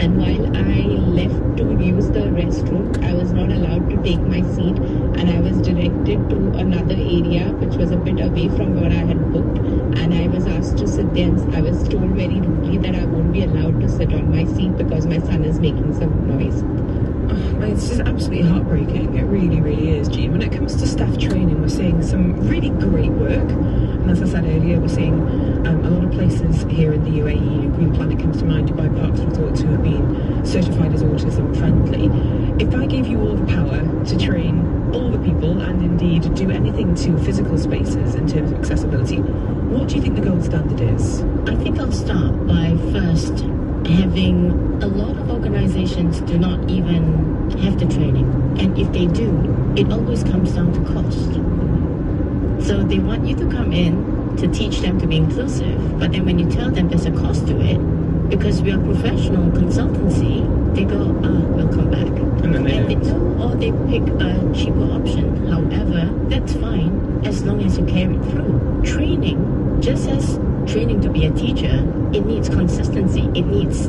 And while I left to use the restroom, I was not allowed to take my seat, and I was directed to another area which was a bit away from where I had booked, and I was asked to sit there, and I was told very rudely that I won't be allowed to sit on my seat because my son is making some noise. It's just absolutely heartbreaking. It really, really is, Jean. When it comes to staff training, we're seeing some really great work. And as I said earlier, we're seeing a lot of places here in the UAE, Green Planet comes to mind, Dubai Parks Resorts, who have been certified as autism friendly. If I gave you all the power to train all the people and indeed do anything to physical spaces in terms of accessibility, what do you think the gold standard is? I think I'll start by first having a lot of organizations do not even have the training, and if they do, it always comes down to cost. So they want you to come in to teach them to be inclusive, but then when you tell them there's a cost to it, because we are professional consultancy, they go, we'll come back. And then they don't. Or they pick a cheaper option. However, that's fine as long as you carry it through. Training, just as training to be a teacher, it needs consistency, it needs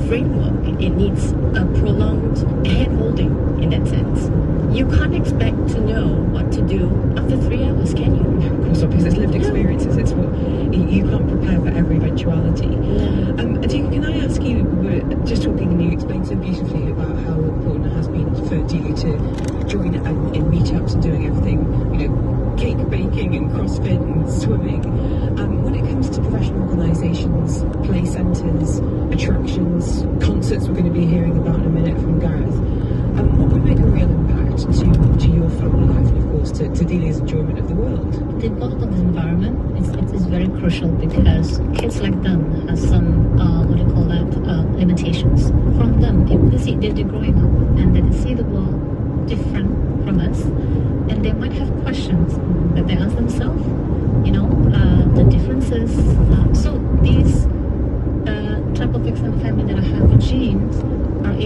framework, it needs a prolonged hand-holding in that sense. You can't expect to know what to do after 3 hours, can you? Of course not, because it's lived experiences. It's what you can't prepare for every eventuality. Adika, can I ask you, we were just talking and you explained so beautifully about how important it has been for you to join in meetups and doing everything, cake baking and CrossFit and swimming. When it comes to professional organisations, play centres, attractions, concerts we're going to be hearing about in a minute from Gareth, what would make a real impact to your family life and of course to Delia's enjoyment of the world? The important environment is very crucial because kids like them have some, limitations. From them, they're growing up and they see the world different from us, and they might have questions that they ask themselves, the differences. So these type of extended family that I have with genes are able